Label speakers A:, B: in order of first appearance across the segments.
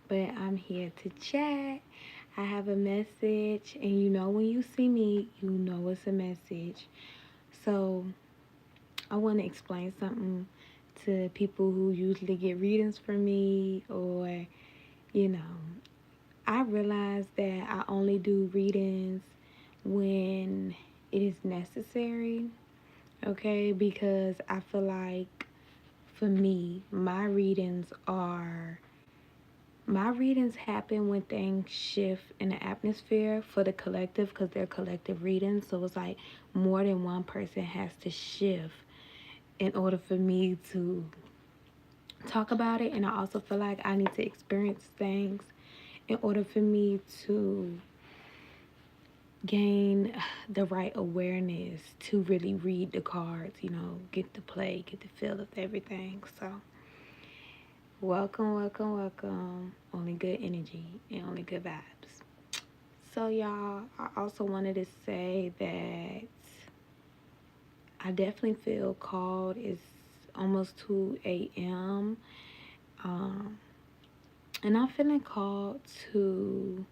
A: but I'm here to chat. I have a message, and you know, when you see me, you know it's a message. So, I want to explain something to people who usually get readings from me, or you know, I realize that I only do readings when it is necessary, okay? Because I feel like for me, my readings happen when things shift in the atmosphere for the collective because they're collective readings. So it's like more than one person has to shift in order for me to talk about it. And I also feel like I need to experience things in order for me to gain the right awareness to really read the cards, get the play, get the feel of everything. So, welcome, welcome, welcome. Only good energy and only good vibes. So, y'all, I also wanted to say that I definitely feel called. It's almost 2 a.m. Um, and I'm feeling called to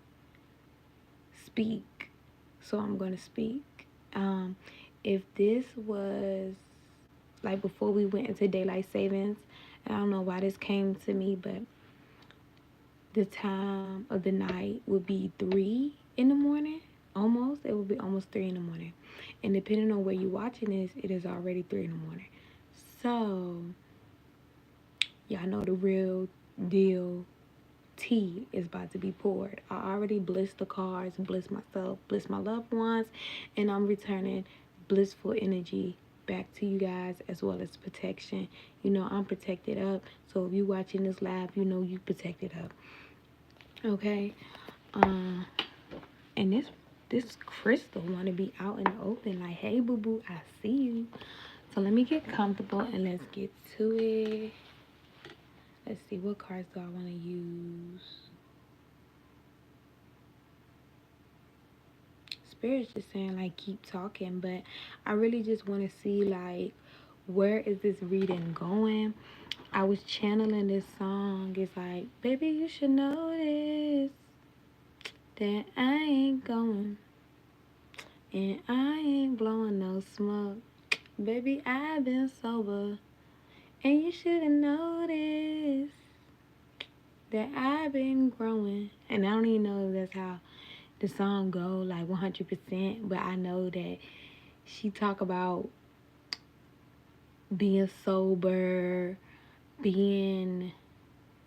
A: speak. So, I'm going to speak. Um, if this was like before we went into daylight savings, and I don't know why this came to me, but the time of the night would be 3 in the morning. Almost, it would be almost 3 in the morning, and depending on where you're watching this, it is already 3 in the morning. So y'all know the real deal. Tea is about to be poured. I already blessed the cards, blessed myself, blessed my loved ones, and I'm returning blissful energy back to you guys as well as protection. I'm protected up. So if you watching this live, you protected up. Okay. Um, and this crystal want to be out in the open. Like, hey, boo boo, I see you. So let me get comfortable and let's get to it. Let's see, what cards do I want to use? Spirit's just saying like keep talking, but I really just want to see like where is this reading going. I was channeling this song. It's like, baby, you should notice that I ain't going and I ain't blowing no smoke. Baby, I've been sober and you should have noticed that I've been growing. And I don't even know if that's how the song go like 100%, but I know that she talk about being sober, being,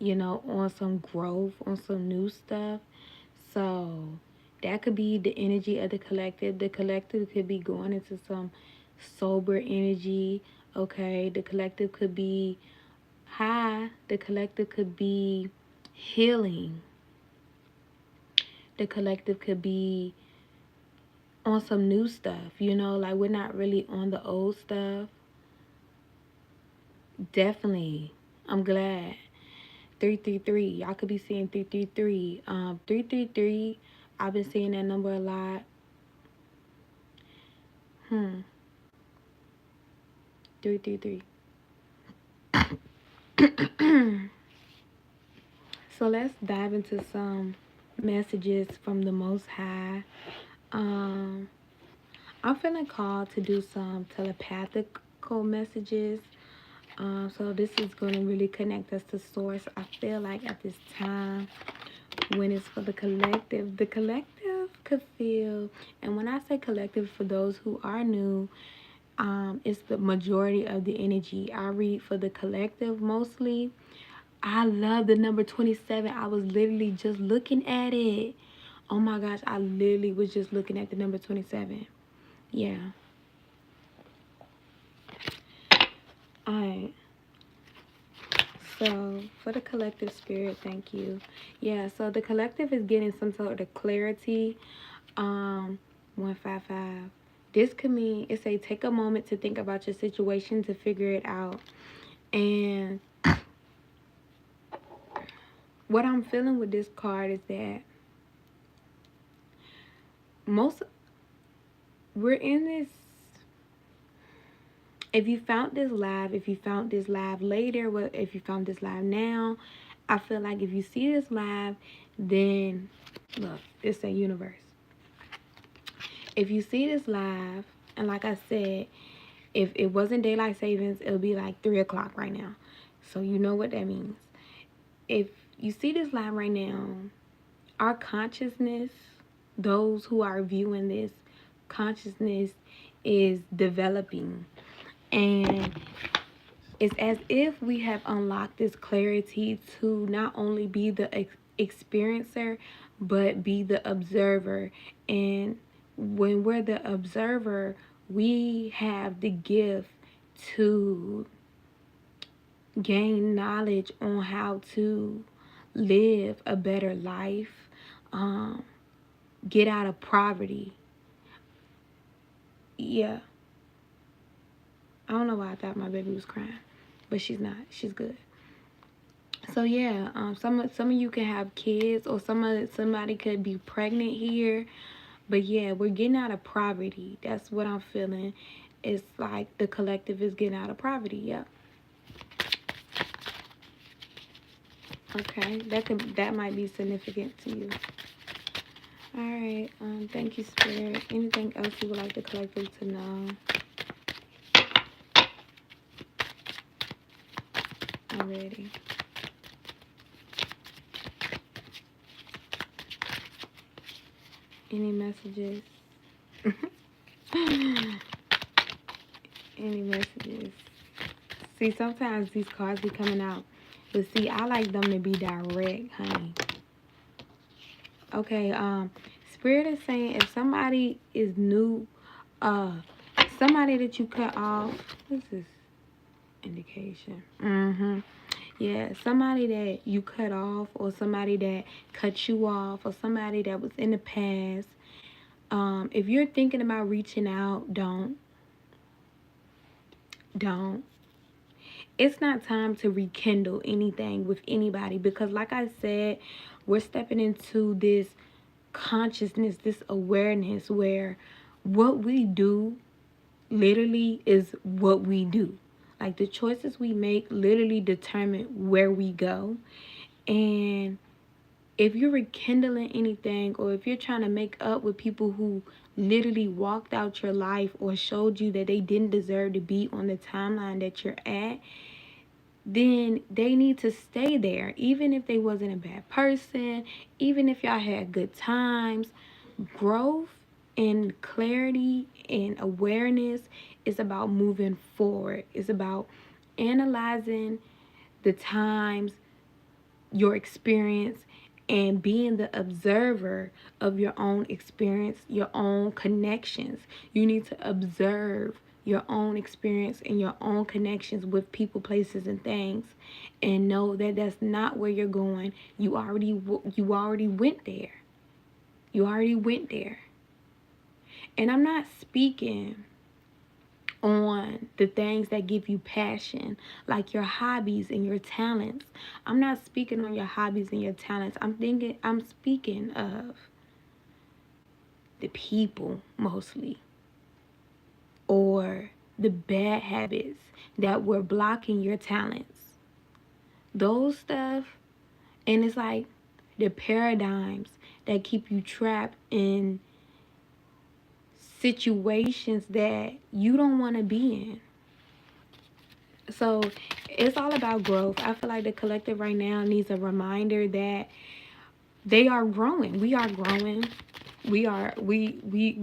A: on some growth, on some new stuff. So that could be the energy of the collective. The collective could be going into some sober energy. Okay. The collective could be high. The collective could be healing. The collective could be on some new stuff, like we're not really on the old stuff. Definitely. I'm glad. 333. Y'all could be seeing 333. 333. I've been seeing that number a lot. 333. So let's dive into some messages from the Most High. Um, I'm feeling called to do some telepathical messages. So this is going to really connect us to source. I feel like at this time, when it's for the collective could feel, and when I say collective, for those who are new, it's the majority of the energy. I read for the collective mostly. I love the number 27. I was literally just looking at it. Oh my gosh, I literally was just looking at the number 27. Yeah. Alright. So for the collective spirit, thank you. Yeah, so the collective is getting some sort of clarity. 155. This could mean it say take a moment to think about your situation to figure it out. And what I'm feeling with this card is that most we're in this. If you found this live later, if you found this live now, I feel like if you see this live, then look, it's a universe. If you see this live, and like I said, if it wasn't daylight savings, it would be like 3 o'clock right now. So you know what that means. If you see this live right now, our consciousness, those who are viewing this, consciousness is developing. And it's as if we have unlocked this clarity to not only be the experiencer, but be the observer. And when we're the observer, we have the gift to gain knowledge on how to live a better life, get out of poverty. Yeah. I don't know why I thought my baby was crying, but she's not. She's good. So yeah, some of you can have kids, or somebody could be pregnant here. But yeah, we're getting out of poverty. That's what I'm feeling. It's like the collective is getting out of poverty. Yep. Okay, that might be significant to you. All right. Thank you, Spirit. Anything else you would like the collective to know? I'm ready. Any messages? Any messages? See, sometimes these cards be coming out. But see, I like them to be direct, honey. Okay, Spirit is saying if somebody is new, somebody that you cut off, what's this indication? Yeah, somebody that you cut off, or somebody that cut you off, or somebody that was in the past. If you're thinking about reaching out, don't. It's not time to rekindle anything with anybody, because like I said, we're stepping into this consciousness, this awareness where what we do literally is what we do. Like the choices we make literally determine where we go. And if you're rekindling anything, or if you're trying to make up with people who literally walked out your life or showed you that they didn't deserve to be on the timeline that you're at, then they need to stay there. Even if they wasn't a bad person, even if y'all had good times, growth and clarity and awareness is about moving forward. It's about analyzing the times, your experience, and being the observer of your own experience, your own connections. You need to observe your own experience and your own connections with people, places, and things, and know that that's not where you're going. You already went there. You already went there. And I'm not speaking on the things that give you passion, like your hobbies and your talents. I'm not speaking on your hobbies and your talents. I'm speaking of the people mostly, or the bad habits that were blocking your talents. Those stuff. And it's like the paradigms that keep you trapped in situations that you don't want to be in. So it's all about growth. I feel like the collective right now needs a reminder that they are growing. We are growing. We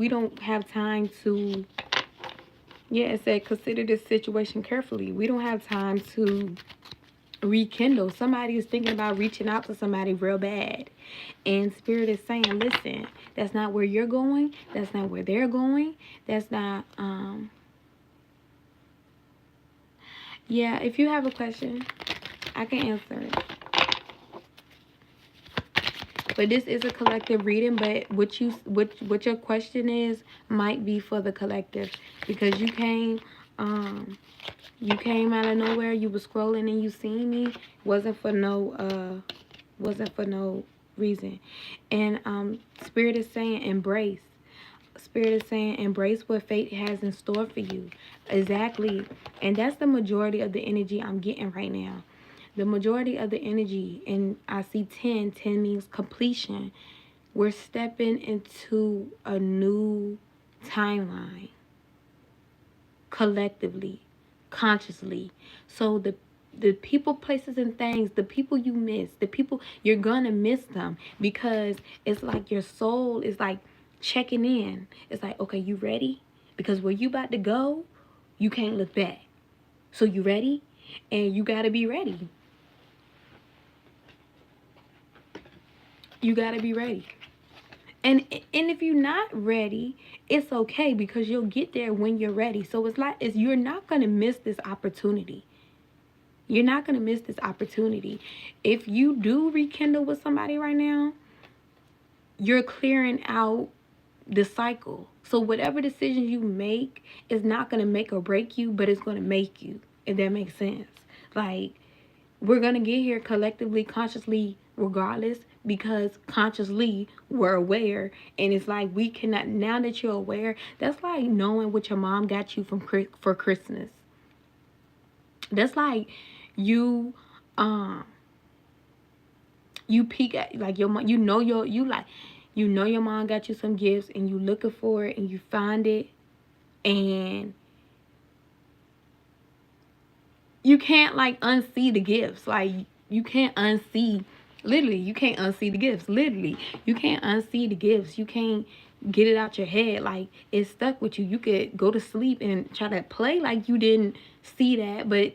A: don't have time to, yeah, it said consider this situation carefully. We don't have time to rekindle. Somebody is thinking about reaching out to somebody real bad, and Spirit is saying, listen, that's not where you're going, that's not where they're going, that's not yeah, if you have a question, I can answer it. But this is a collective reading, but what your question is might be for the collective, because you came out of nowhere. You were scrolling and you seen me. Wasn't for no reason. And Spirit is saying embrace. Spirit is saying embrace what fate has in store for you. Exactly. And that's the majority of the energy I'm getting right now. The majority of the energy, and I see 10. 10 means completion. We're stepping into a new timeline, collectively, consciously. So the people, places, and things, the people you miss, the people, you're gonna miss them, because it's like your soul is like checking in. It's like, okay, you ready? Because where you about to go, you can't look back. So you ready? And you gotta be ready. You gotta be ready. And if you're not ready, it's okay, because you'll get there when you're ready. So you're not gonna miss this opportunity. You're not going to miss this opportunity. If you do rekindle with somebody right now, you're clearing out the cycle. So whatever decisions you make is not going to make or break you, but it's going to make you, if that makes sense. Like, we're going to get here collectively, consciously, regardless, because consciously we're aware. And it's like, we cannot, now that you're aware, that's like knowing what your mom got you for Christmas. That's like you you peek at, like, your mom, you know your mom got you some gifts, and you looking for it, and you find it, and you can't like unsee the gifts. Like, you can't unsee, literally, you can't unsee the gifts. Literally, you can't unsee the gifts. You can't get it out your head. Like, it's stuck with you. You could go to sleep and try to play like you didn't see that, but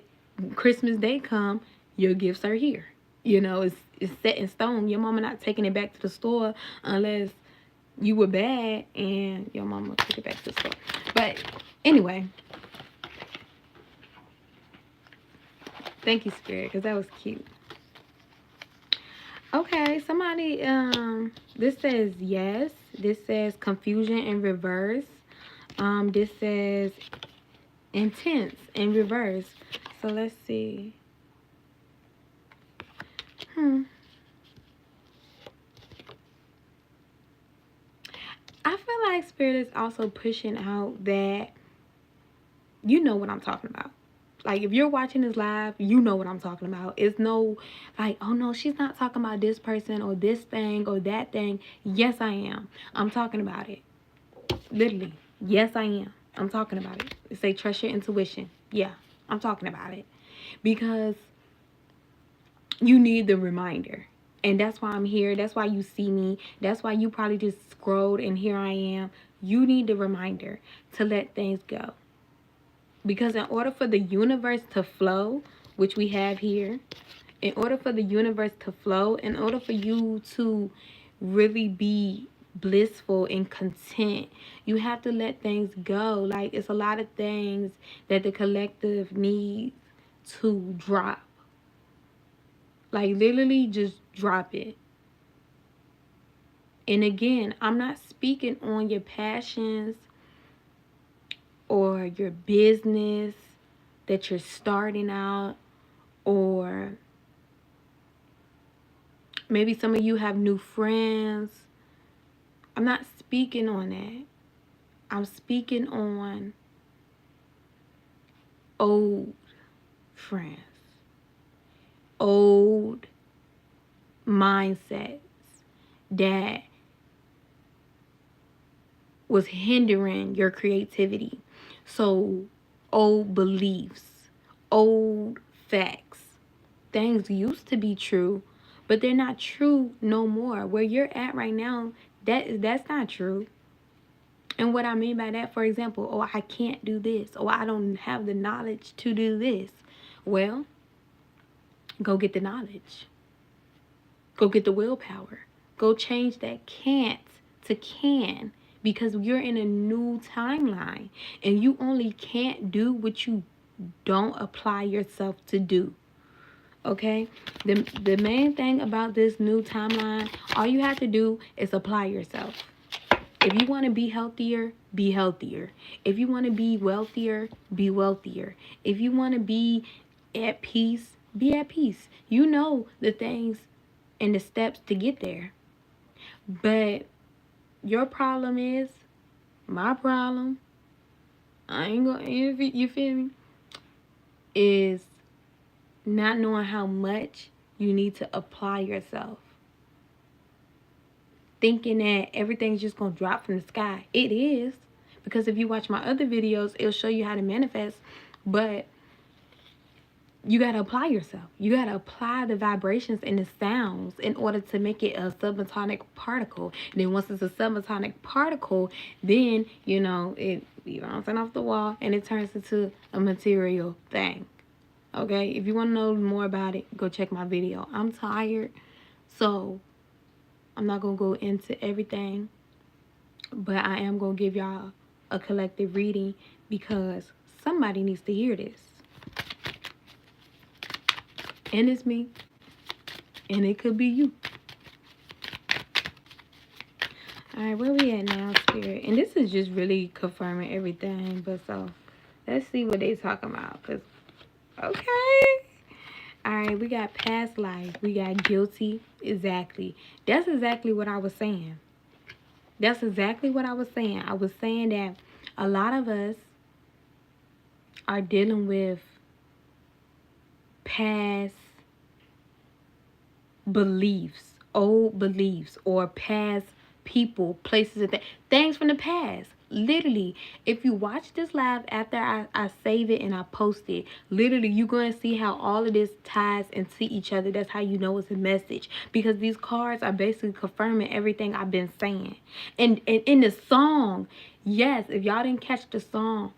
A: Christmas Day come, your gifts are here. You know, it's set in stone. Your mama not taking it back to the store unless you were bad and your mama took it back to the store. But anyway, thank you, Spirit, because that was cute. Okay, somebody, this says yes. This says confusion in reverse. This says intense in reverse. So let's see. I feel like Spirit is also pushing out that you know what I'm talking about. Like, if you're watching this live, you know what I'm talking about. It's no, like, oh no, she's not talking about this person or this thing or that thing. Yes, I am. I'm talking about it. Literally. Yes, I am. I'm talking about it. It say trust your intuition. Yeah, I'm talking about it. Because you need the reminder. And that's why I'm here. That's why you see me. That's why you probably just scrolled and here I am. You need the reminder to let things go. Because in order for the universe to flow, which we have here, in order for the universe to flow, in order for you to really be blissful and content, you have to let things go. Like, it's a lot of things that the collective needs to drop. Like, literally just drop it. And again, I'm not speaking on your passions or your business that you're starting out, or maybe some of you have new friends. I'm not speaking on that. I'm speaking on old friends, old mindsets that was hindering your creativity. So, old beliefs, old facts. Things used to be true, but they're not true no more. Where you're at right now, that's not true. And what I mean by that, for example, oh, I can't do this, or I don't have the knowledge to do this. Well, go get the knowledge. Go get the willpower. Go change that can't to can, because you're in a new timeline and you only can't do what you don't apply yourself to do. Okay? The main thing about this new timeline, all you have to do is apply yourself. If you want to be healthier, be healthier. If you want to be wealthier, be wealthier. If you want to be at peace, be at peace. You know the things and the steps to get there. But your problem is, my problem, I ain't gonna, you feel me, is not knowing how much you need to apply yourself, thinking that everything's just going to drop from the sky. It is, because if you watch my other videos, it'll show you how to manifest, but you got to apply yourself. You got to apply the vibrations and the sounds in order to make it a subatomic particle. And then once it's a subatomic particle, then, you know, it bounces off the wall and it turns into a material thing. Okay? If you want to know more about it, go check my video. I'm tired, so I'm not going to go into everything, but I am going to give y'all a collective reading because somebody needs to hear this. And it's me. And it could be you. Alright, where we at now, Spirit? And this is just really confirming everything. But so, let's see what they talking about. Cause, okay. Alright, we got past life. We got guilty. Exactly. That's exactly what I was saying. That's exactly what I was saying. I was saying that a lot of us are dealing with past beliefs, old beliefs, or past people, places, and things from the past. Literally, if you watch this live after I save it and I post it, literally you're going to see how all of this ties into each other. That's how you know it's a message, because these cards are basically confirming everything I've been saying. And in the song, yes, if y'all didn't catch the song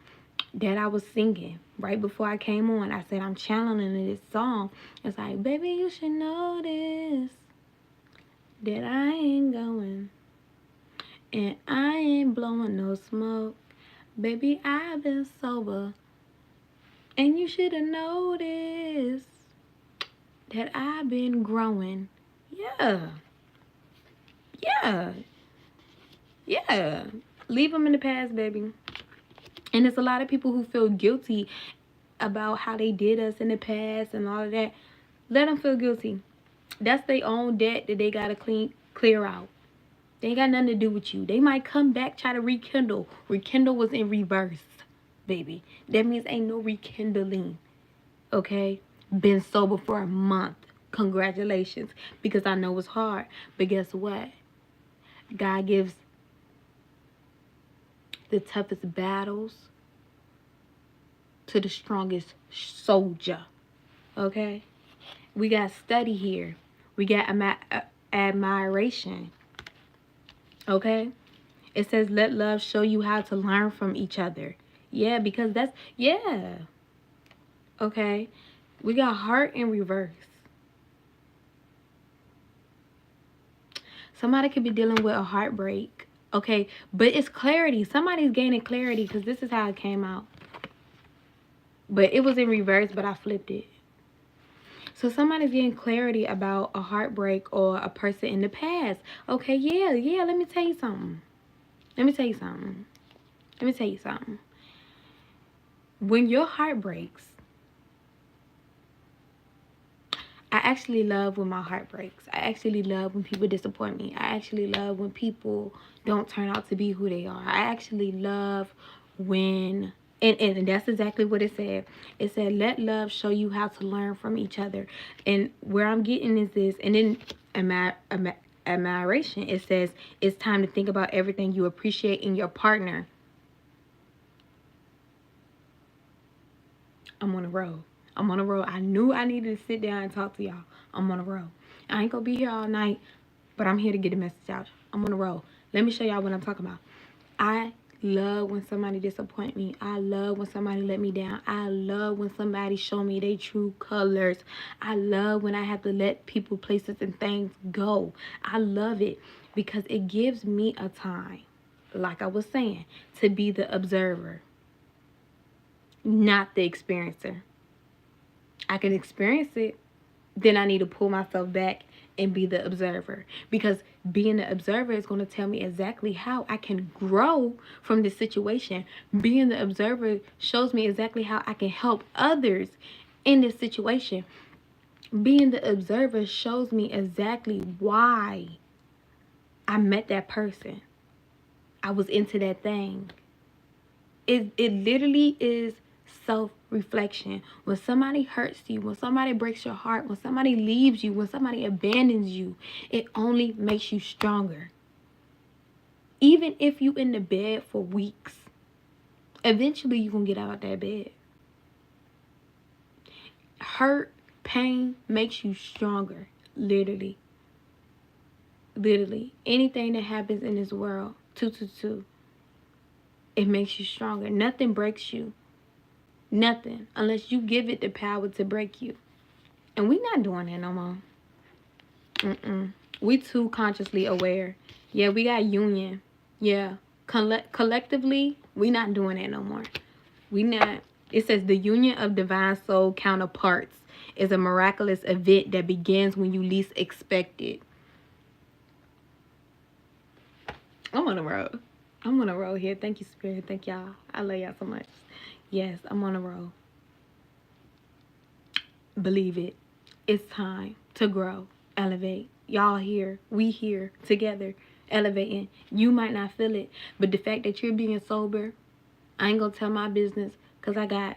A: that I was singing right before I came on, I said I'm channeling this song. It's like, baby, you should know this, that I ain't going and I ain't blowing no smoke. Baby, I've been sober and you should have noticed that I've been growing. Yeah. Leave them in the past, baby. And there's a lot of people who feel guilty about how they did us in the past and all of that. Let them feel guilty. That's their own debt that they gotta clear out. They ain't got nothing to do with you. They might come back, try to rekindle. Rekindle was in reverse, baby. That means ain't no rekindling. Okay? Been sober for a month. Congratulations. Because I know it's hard. But guess what? God gives the toughest battles to the strongest soldier. Okay? We got study here. We got admiration. Okay? It says, let love show you how to learn from each other. Yeah, because that's, yeah. Okay? We got heart in reverse. Somebody could be dealing with a heartbreak. Okay? But it's clarity. Somebody's gaining clarity because this is how it came out. But it was in reverse, but I flipped it. So somebody's getting clarity about a heartbreak or a person in the past. Okay, yeah, let me tell you something. When your heart breaks, I actually love when my heart breaks. I actually love when people disappoint me. I actually love when people don't turn out to be who they are. I actually love when... And that's exactly what it said. It said, let love show you how to learn from each other. And where I'm getting is this. And then admiration, it says, it's time to think about everything you appreciate in your partner. I'm on a roll. I knew I needed to sit down and talk to y'all. I'm on a roll. I ain't gonna be here all night, but I'm here to get a message out. I'm on a roll. Let me show y'all what I'm talking about. I love when somebody disappoint me. I love when somebody let me down. I love when somebody show me their true colors. I love when I have to let people, places, and things go. I love it because it gives me a time, like I was saying, to be the observer, not the experiencer. I can experience it, then I need to pull myself back and be the observer, because being the observer is going to tell me exactly how I can grow from this situation. Being the observer shows me exactly how I can help others in this situation. Being the observer shows me exactly why I met that person. I was into that thing. It literally is self-reflection. When somebody hurts you, when somebody breaks your heart, when somebody leaves you, when somebody abandons you, it only makes you stronger. Even if you in the bed for weeks, eventually you gonna get out of that bed. Hurt, pain makes you stronger. Literally. Literally. Anything that happens in this world, 222, it makes you stronger. Nothing breaks you. Nothing. Unless you give it the power to break you. And we not doing that no more. We too consciously aware. Yeah, we got union. Yeah. Collectively, we not doing that no more. We not. It says the union of divine soul counterparts is a miraculous event that begins when you least expect it. I'm on a roll. I'm on a roll here. Thank you, Spirit. Thank y'all. I love y'all so much. Yes, I'm on a roll. Believe it. It's time to grow, elevate. Y'all here. We here together, elevating. You might not feel it, but the fact that you're being sober, I ain't gonna tell my business because I got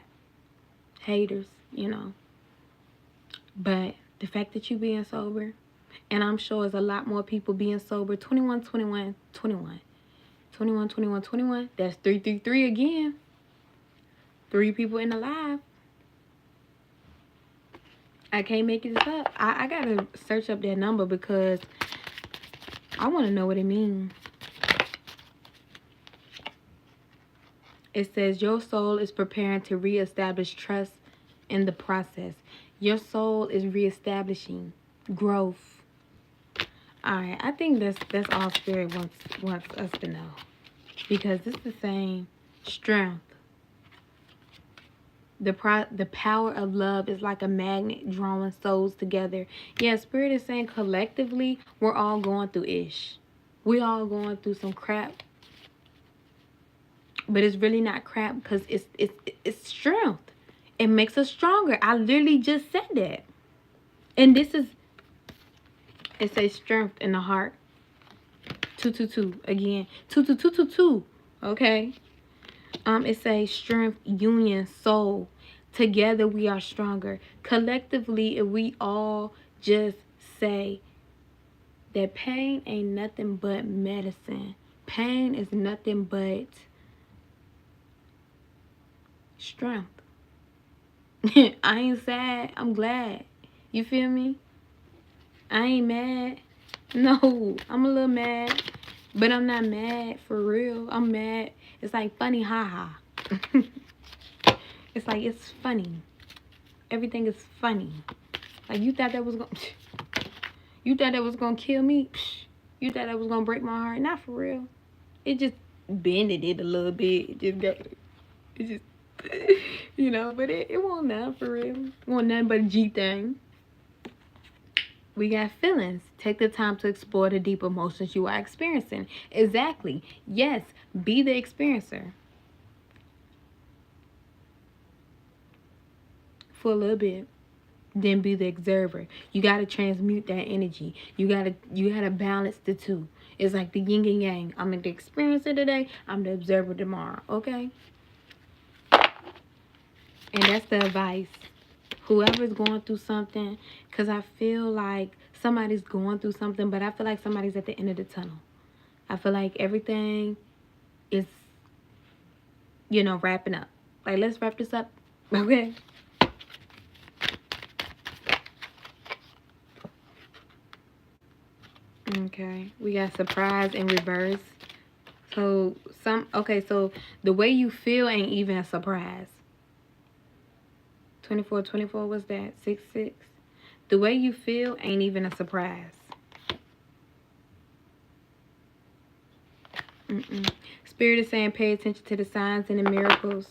A: haters, you know. But the fact that you being sober, and I'm sure there's a lot more people being sober. 21, 21, 21. 21, 21, 21. That's 333 again. 3 people in the live. I can't make this up. I gotta search up that number because I want to know what it means. It says your soul is preparing to reestablish trust in the process. Your soul is reestablishing growth. Alright, I think that's all Spirit wants us to know. Because this is saying strength. The power of love is like a magnet drawing souls together. Yeah, Spirit is saying collectively, we're all going through ish. We all going through some crap. But it's really not crap because it's strength. It makes us stronger. I literally just said that. And this is, it says strength in the heart. 222 again. 22222. Okay. It says strength, union, soul. Together we are stronger. Collectively, if we all just say that pain ain't nothing but medicine. Pain is nothing but strength. I ain't sad. I'm glad. You feel me? I ain't mad. No, I'm a little mad. But I'm not mad for real. I'm mad. It's like funny, haha. It's like it's funny. Everything is funny. Like you thought that was gonna kill me? You thought that was gonna break my heart? Not for real. It just bended it a little bit. It just you know, but it won't nothing for real. It won't nothing but a G thing. We got feelings. Take the time to explore the deep emotions you are experiencing. Exactly. Yes, be the experiencer. For a little bit. Then be the observer. You gotta transmute that energy. You gotta balance the two. It's like the yin and yang. I'm the experiencer today. I'm the observer tomorrow. Okay? And that's the advice. Whoever's going through something, because I feel like somebody's going through something, but I feel like somebody's at the end of the tunnel. I feel like everything is, you know, wrapping up. Like, let's wrap this up. Okay? Okay. We got surprise in reverse. So, so the way you feel ain't even a surprise. 24, what's that? 6. The way you feel ain't even a surprise. Spirit is saying pay attention to the signs and the miracles.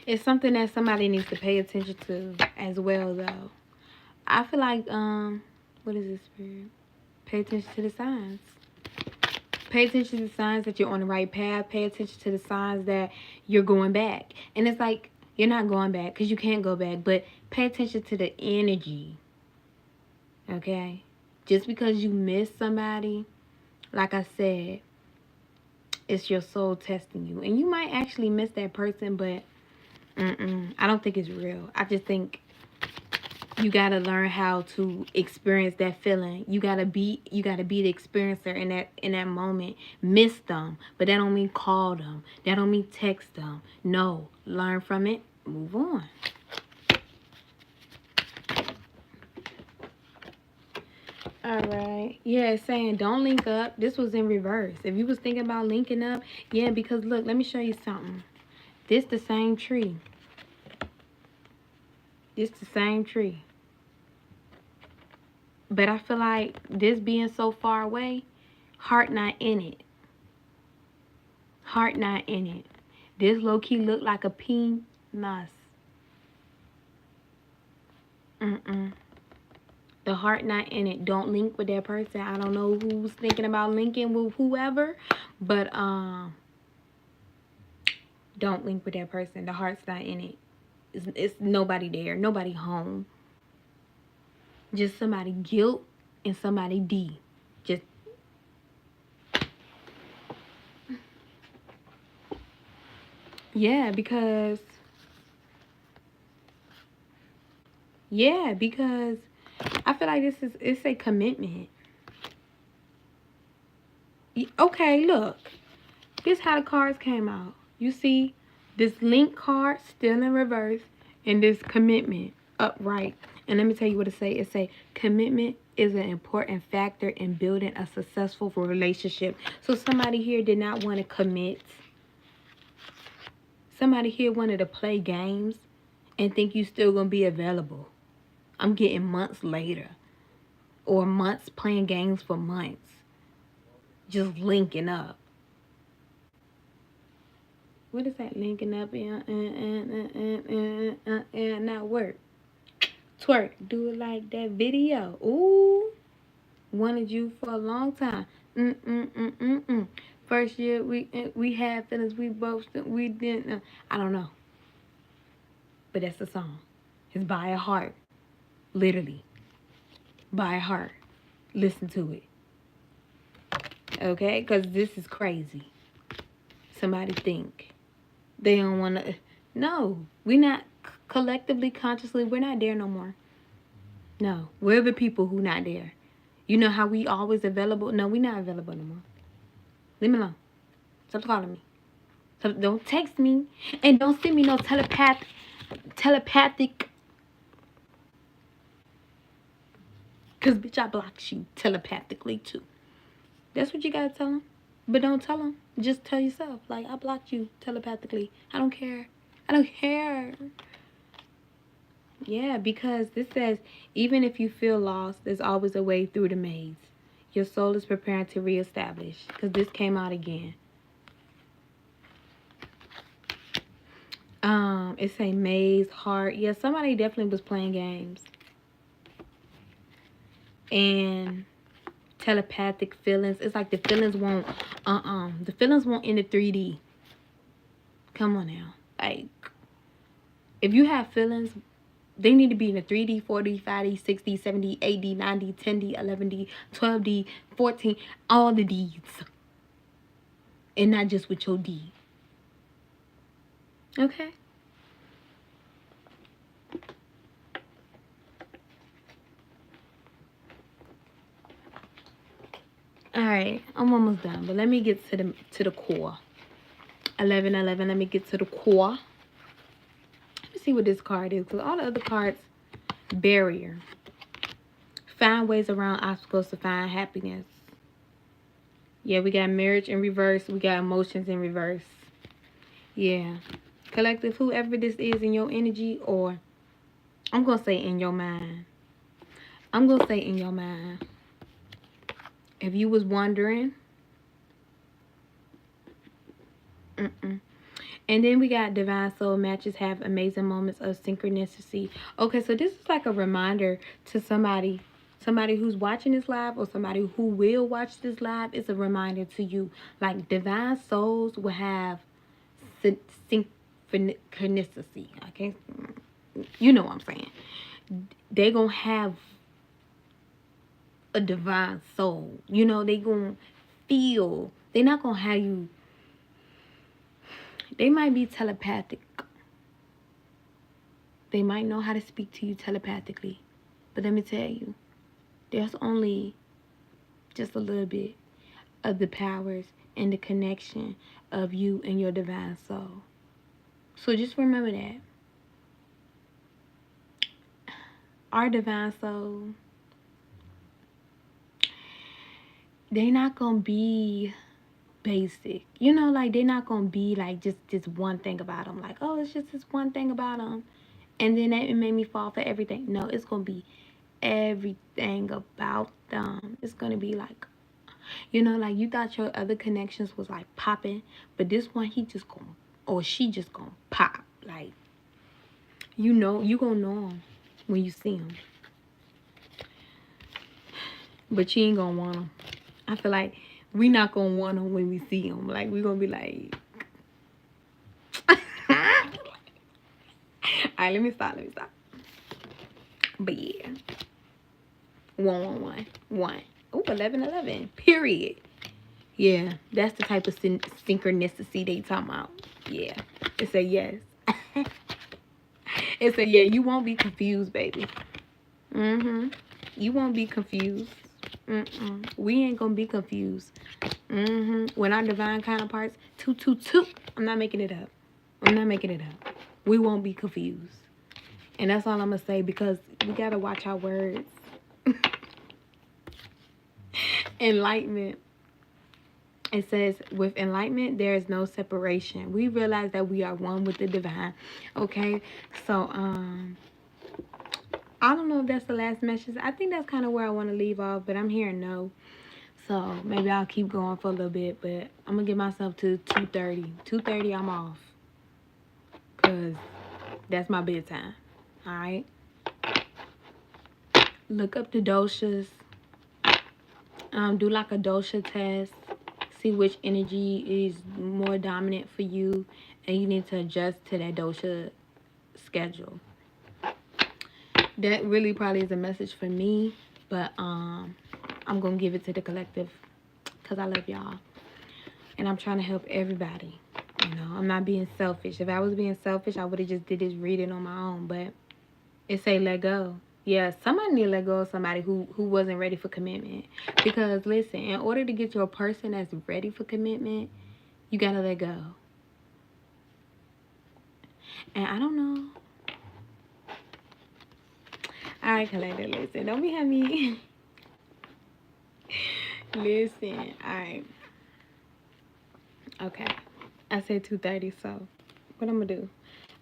A: It's something that somebody needs to pay attention to as well, though. I feel like, what is this, Spirit? Pay attention to the signs. Pay attention to the signs that you're on the right path. Pay attention to the signs that you're going back. And it's like, you're not going back because you can't go back. But pay attention to the energy. Okay? Just because you miss somebody, like I said, it's your soul testing you. And you might actually miss that person, but I don't think it's real. I just think you gotta learn how to experience that feeling. You gotta be the experiencer in that moment. Miss them, but that don't mean call them. That don't mean text them. No, learn from it. Move on. All right. Yeah, it's saying don't link up. This was in reverse. If you was thinking about linking up, yeah, because look, let me show you something. This the same tree. This the same tree. But I feel like this being so far away, heart not in it. Heart not in it. This low-key look like a penis. The heart not in it. Don't link with that person. I don't know who's thinking about linking with whoever, but don't link with that person. The heart's not in it. It's nobody there. Nobody home. Just somebody guilt and somebody D. Just yeah, because I feel like it's a commitment. Okay, look. This how the cards came out. You see this link card still in reverse and this commitment upright. And let me tell you what it say. It say commitment is an important factor in building a successful relationship. So somebody here did not want to commit. Somebody here wanted to play games and think you still going to be available. I'm getting months later. Or months playing games for months. Just linking up. What is that linking up and not work? Twerk. Do it like that video. Ooh. Wanted you for a long time. First year we had feelings. We didn't. I don't know. But that's the song. It's by a heart. Literally. By a heart. Listen to it. Okay? Because this is crazy. Somebody think. They don't want to. No. We not collectively, consciously, we're not there no more. No. We're the people who not there. You know how we always available? No, we not available no more. Leave me alone. Stop calling me. So don't text me. And don't send me no telepathic. Because, bitch, I blocked you telepathically, too. That's what you got to tell them. But don't tell them. Just tell yourself. Like, I blocked you telepathically. I don't care. I don't care. Yeah, because this says, even if you feel lost, there's always a way through the maze. Your soul is preparing to reestablish. Because this came out again. It's a maze, heart. Yeah, somebody definitely was playing games. And telepathic feelings. It's like the feelings won't, the feelings won't in the 3D. Come on now. Like, if you have feelings, they need to be in the 3D, 4D, 5D, 6D, 7D, 8D, 9D, 10D, 11D, 12D, 14, all the Ds. And not just with your D. Okay? Alright, I'm almost done, but let me get to the core. 1111, let me get to the core. Let me see what this card is, because all the other cards, barrier. Find ways around obstacles to find happiness. Yeah, we got marriage in reverse. We got emotions in reverse. Yeah. Collective, whoever this is in your energy, or I'm going to say in your mind. I'm going to say in your mind. If you was wondering. And then we got divine soul matches have amazing moments of synchronicity. Okay, so this is like a reminder to somebody who's watching this live or somebody who will watch this live. It's a reminder to you. Like, divine souls will have synchronicity. I can't, you know what I'm saying. They gonna have a divine soul. You know, they gonna feel. They not gonna have you. They might be telepathic. They might know how to speak to you telepathically. But let me tell you, there's only just a little bit of the powers and the connection of you and your divine soul. So just remember that. Our divine soul, they not gonna be basic. You know, like they're not gonna be like just this one thing about them. Like, oh, it's just this one thing about them. And then that made me fall for everything. No, it's gonna be everything about them. It's gonna be like, you know, like you thought your other connections was like popping, but this one he just gonna, or she just gonna pop. Like, you know, you gonna know him when you see him, but you ain't gonna want him. I feel like we not gonna want him when we see him. Like we gonna be like, alright, let me stop. But yeah, 111. Oh, 1111. Period. Yeah, that's the type of synchronicity they talking about. Yeah, it's a yes. It's a yeah. You won't be confused, baby. You won't be confused. We ain't gonna be confused. When our divine counterparts, 222. I'm not making it up. We won't be confused. And that's all I'm gonna say, because we gotta watch our words. Enlightenment. It says, with enlightenment, there is no separation. We realize that we are one with the divine. Okay? So, I don't know if that's the last message. I think that's kind of where I want to leave off, but I'm hearing no. So, maybe I'll keep going for a little bit, but I'm going to get myself to 2:30. 2:30, I'm off. Because that's my bedtime. Alright? Look up the doshas. Do like a dosha test. See which energy is more dominant for you, and you need to adjust to that dosha schedule. That really probably is a message for me, but I'm gonna give it to the collective because I love y'all and I'm trying to help everybody. You know, I'm not being selfish. If I was being selfish, I would have just did this reading on my own, but it say let go. Yeah, somebody need to let go of somebody who wasn't ready for commitment. Because listen, in order to get to a person that's ready for commitment, you gotta let go. And I don't know. Alright, collector, listen. Don't be having me. Listen, alright. Okay. I said 2:30, so what I'm gonna do?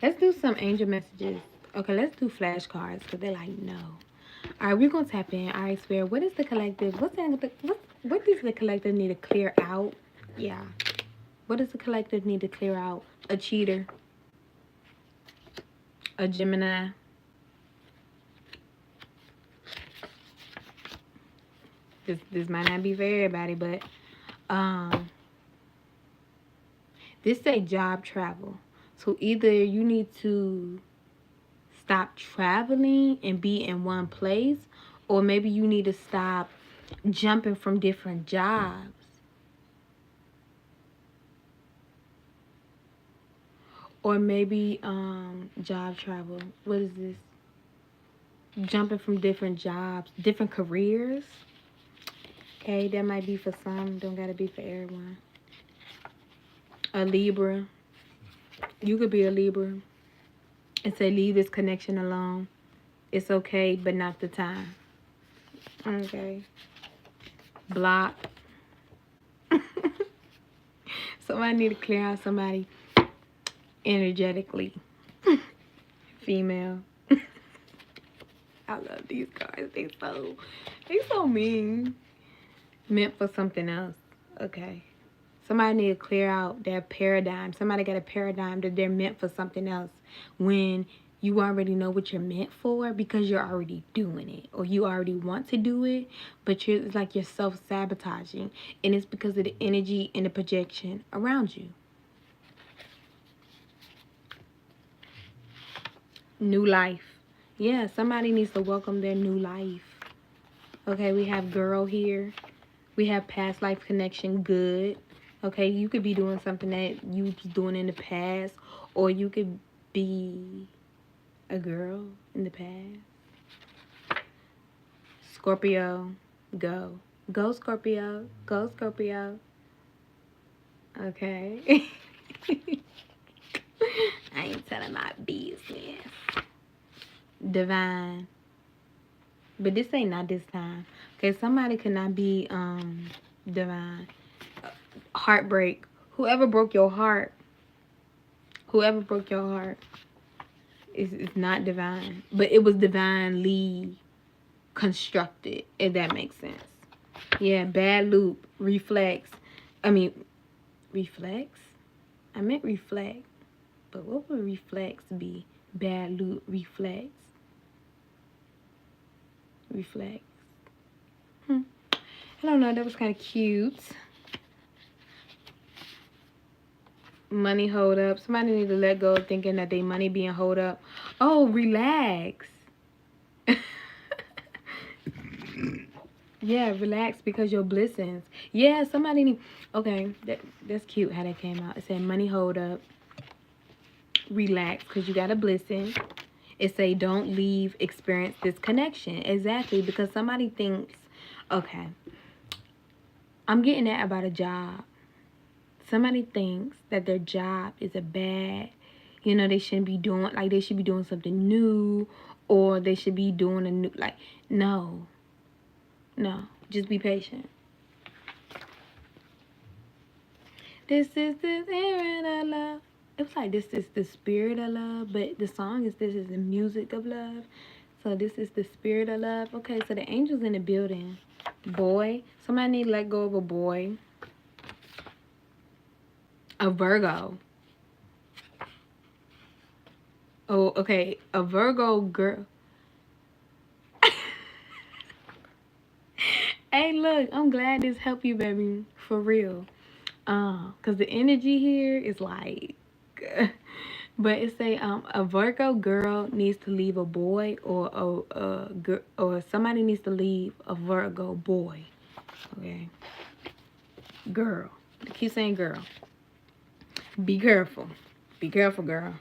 A: Let's do some angel messages. Okay, let's do flashcards because they're like, no. Alright, we're gonna tap in. Alright, Spirit, what is the collective? What does the collective need to clear out? Yeah. What does the collective need to clear out? A cheater. A Gemini. This might not be for everybody, but this say job travel. So either you need to stop traveling and be in one place, or maybe you need to stop jumping from different jobs. Or maybe job travel. What is this? Jumping from different jobs, different careers. Okay, that might be for some. Don't gotta be for everyone. A Libra. You could be a Libra. And say leave this connection alone. It's okay, but not the time. Okay. Block. Somebody need to clear out somebody energetically. Female. I love these cards. They so mean. Meant for something else. Okay. Somebody need to clear out their paradigm. Somebody got a paradigm that they're meant for something else when you already know what you're meant for because you're already doing it, or you already want to do it, but it's like you're self-sabotaging, and it's because of the energy and the projection around you. New life. Yeah, somebody needs to welcome their new life. Okay, we have girl here. We have past life connection, good. Okay, you could be doing something that you was doing in the past, or you could be a girl in the past. Scorpio, go. Go, Scorpio. Go, Scorpio. Okay. I ain't telling my business. Divine. But this ain't not this time. Okay, somebody could not be divine. Heartbreak. Whoever broke your heart, whoever broke your heart is not divine. But it was divinely constructed, if that makes sense. Yeah, bad loop, reflex. I mean, reflex? I meant reflect. But what would reflex be? Bad loop, reflex. Reflex. I don't know, that was kind of cute. Money hold up. Somebody need to let go of thinking that they money being hold up. Oh, relax. Yeah, relax because your blessings. Yeah, somebody need. Okay, that's cute how that came out. It said money hold up. Relax because you got a blessing. It say don't leave, experience this connection. Exactly, because somebody thinks, okay, I'm getting that about a job. Somebody thinks that their job is a bad, they shouldn't be doing, like they should be doing something new, or they should be doing a new, like, no, just be patient. This is the spirit of love. It was like this is the spirit of love, but the song is this is the music of love. So this is the spirit of love. Okay, so the angel's in the building. Boy, somebody need to let go of a boy. A Virgo. Oh, okay, a Virgo girl. Hey, look, I'm glad this helped you, baby, for real. Cause the energy here is like, but it say a Virgo girl needs to leave a boy, or or somebody needs to leave a Virgo boy. Okay, girl. I keep saying girl. Be careful. Be careful, girl.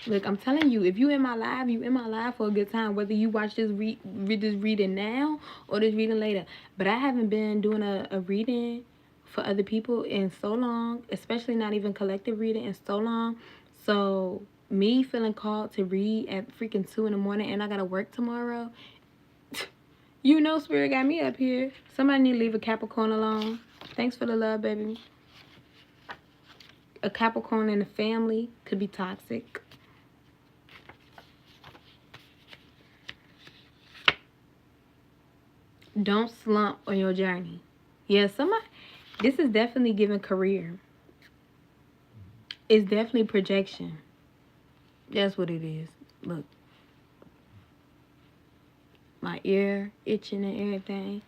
A: Look, I'm telling you, if you in my live, you in my live for a good time. Whether you watch this read this reading now or this reading later. But I haven't been doing a reading for other people in so long, especially not even collective reading in so long. So me feeling called to read at freaking 2 in the morning and I gotta work tomorrow. Spirit got me up here. Somebody need to leave a Capricorn alone. Thanks for the love, baby. A Capricorn in the family could be toxic. Don't slump on your journey. Yeah, this is definitely giving career. It's definitely projection. That's what it is. Look. My ear itching and everything.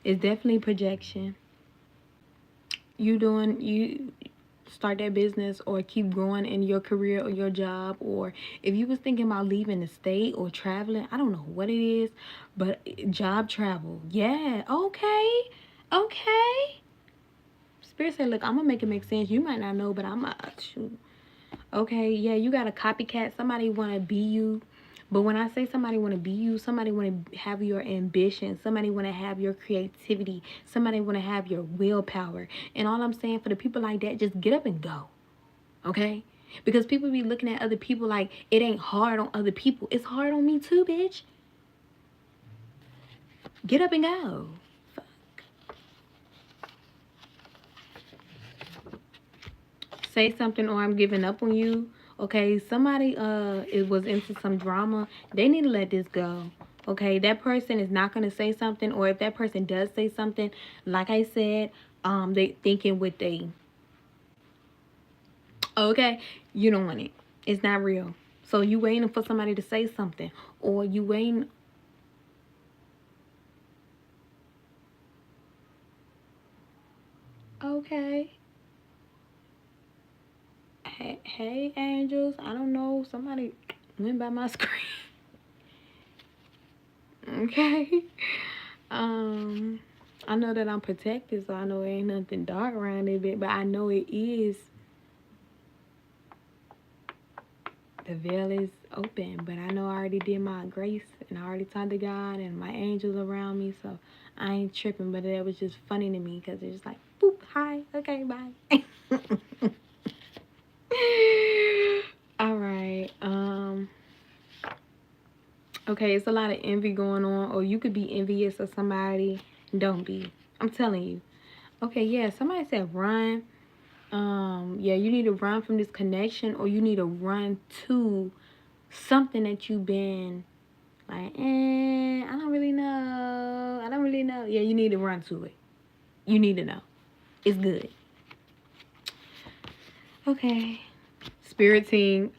A: It's definitely projection. You start that business or keep growing in your career or your job, or if you was thinking about leaving the state or traveling, I don't know what it is, but job travel. Yeah, okay. Spirit said, look, I'm gonna make it make sense. You might not know, but I'm a shoot. Okay, yeah, you got a copycat. Somebody wanna be you. But when I say somebody want to be you, somebody want to have your ambition, somebody want to have your creativity, somebody want to have your willpower. And all I'm saying for the people like that, just get up and go. Okay? Because people be looking at other people like it ain't hard on other people. It's hard on me too, bitch. Get up and go. Fuck. Say something or I'm giving up on you. Okay, somebody it was into some drama. They need to let this go. Okay, that person is not gonna say something, or if that person does say something, like I said, they thinking with they. Okay, you don't want it. It's not real. So you waiting for somebody to say something, or you waiting. Okay. Hey, angels. I don't know. Somebody went by my screen. Okay. I know that I'm protected, so I know there ain't nothing dark around it, but I know it is. The veil is open, but I know I already did my grace, and I already talked to God and my angels around me, so I ain't tripping. But it was just funny to me because it's just like, boop, hi, okay, bye. All right. Okay, it's a lot of envy going on, or you could be envious of somebody. Don't be. I'm telling you. Okay, yeah, somebody said run. Yeah, you need to run from this connection, or you need to run to something that you've been like, I don't really know. I don't really know. Yeah, you need to run to it. You need to know. It's good. Okay. Spirit team.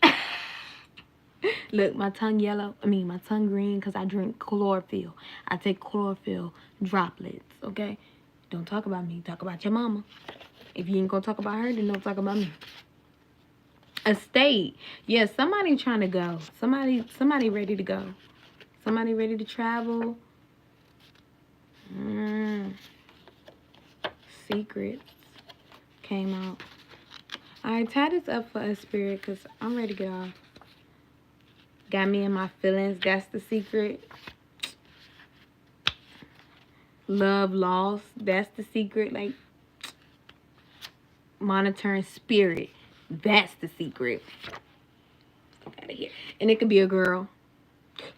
A: Look, my tongue yellow. My tongue green because I drink chlorophyll. I take chlorophyll droplets, okay? Don't talk about me. Talk about your mama. If you ain't gonna talk about her, then don't talk about me. Estate. Yeah, somebody trying to go. Somebody ready to go. Somebody ready to travel. Secrets came out. Alright, tie this up for us, Spirit, because I'm ready to get off. Got me in my feelings. That's the secret. Love lost. That's the secret. Like, monitoring spirit. That's the secret. Get out of here. And it could be a girl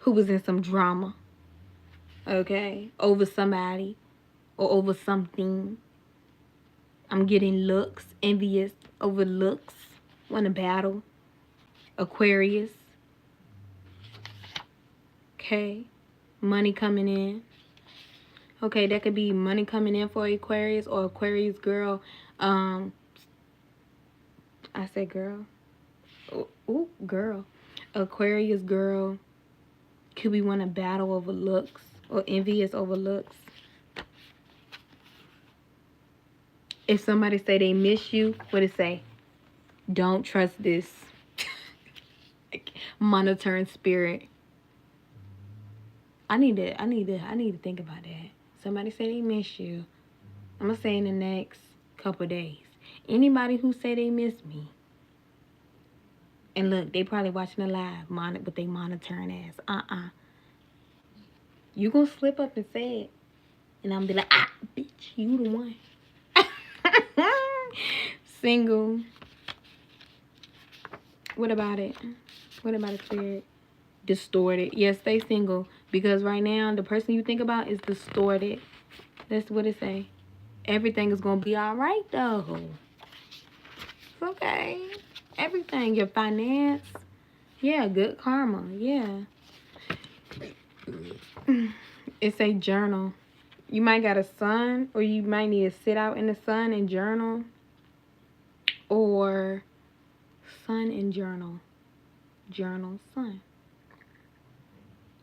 A: who was in some drama. Okay? Over somebody. Or over something. I'm getting looks. Envious over looks. Want to battle. Aquarius. Okay? Money coming in. Okay, that could be money coming in for Aquarius or Aquarius girl. I said girl. Ooh, girl. Aquarius girl could be want to battle over looks or envious over looks. If somebody say they miss you, what it say? Don't trust this monitoring spirit. I need to think about that. Somebody say they miss you. I'm gonna say in the next couple days. Anybody who say they miss me. And look, they probably watching the live, but they monitoring ass. You gonna slip up and say it. And I'm be like, bitch, you the one. Single. What about it? What about it, Spirit? Distorted. Yes, stay single. Because right now, the person you think about is distorted. That's what it say. Everything is gonna be alright, though. It's okay. Everything. Your finance. Yeah, good karma. Yeah. It say journal. You might got a sun, or you might need to sit out in the sun and journal. Or sun and journal. Journal, sun.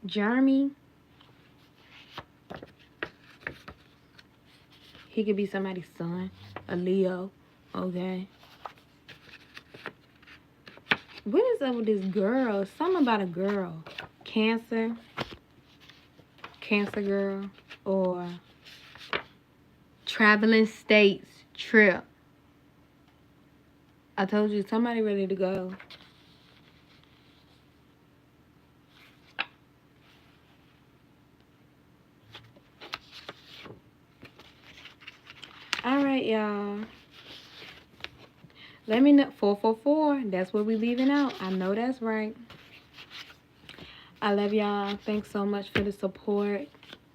A: Jeremy. He could be somebody's son. A Leo. Okay. What is up with this girl? Something about a girl. Cancer. Cancer girl. Or traveling states trip. I told you, somebody ready to go. Alright, y'all. Let me know. 444. That's what we leaving out. I know that's right. I love y'all. Thanks so much for the support.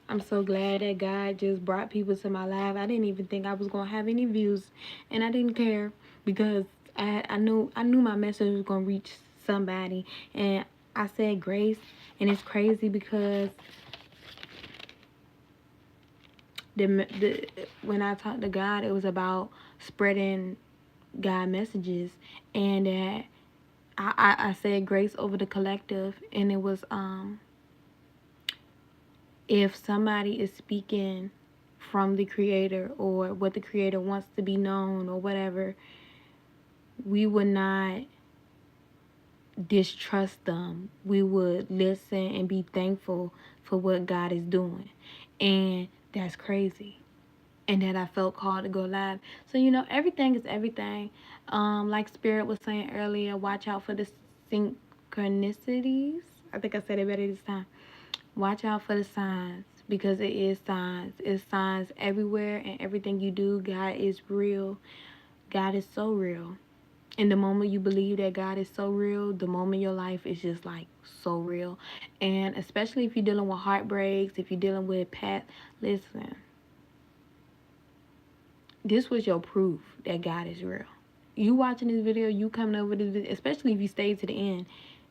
A: I'm so glad that God just brought people to my life. I didn't even think I was gonna have any views, and I didn't care because I knew my message was gonna reach somebody, and I said grace, and it's crazy because when I talked to God, it was about spreading God messages, and that I said grace over the collective, and it was if somebody is speaking from the creator or what the creator wants to be known or whatever, we would not distrust them. We would listen and be thankful for what God is doing. And that's crazy. And that I felt called to go live. So, everything is everything. Like Spirit was saying earlier, watch out for the synchronicities. I think I said it better this time. Watch out for the signs, because it is signs. It's signs everywhere, and everything you do. God is real. God is so real. And the moment you believe that God is so real, the moment your life is just like so real. And especially if you're dealing with heartbreaks, if you're dealing with listen, this was your proof that God is real. You watching this video, you coming over this video, especially if you stay to the end,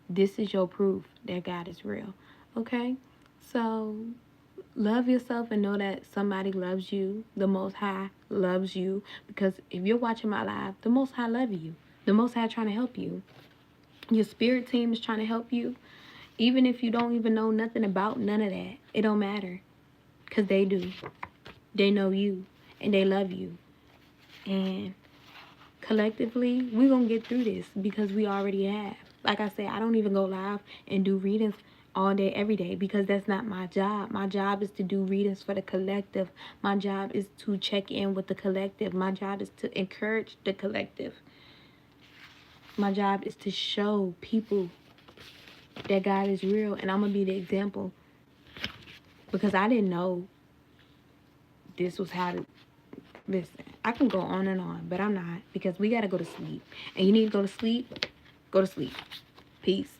A: this is your proof that God is real. Okay? So love yourself and know that somebody loves you. The Most High loves you. Because if you're watching my live, the Most High loves you. The Most High trying to help you. Your spirit team is trying to help you. Even if you don't even know nothing about none of that, it don't matter. Because they do. They know you. And they love you. And collectively, we're going to get through this because we already have. Like I said, I don't even go live and do readings all day, every day, because that's not my job. My job is to do readings for the collective. My job is to check in with the collective. My job is to encourage the collective. My job is to show people that God is real, and I'm going to be the example, because I didn't know this was how to listen. I can go on and on, but I'm not, because we got to go to sleep. And you need to go to sleep. Go to sleep. Peace.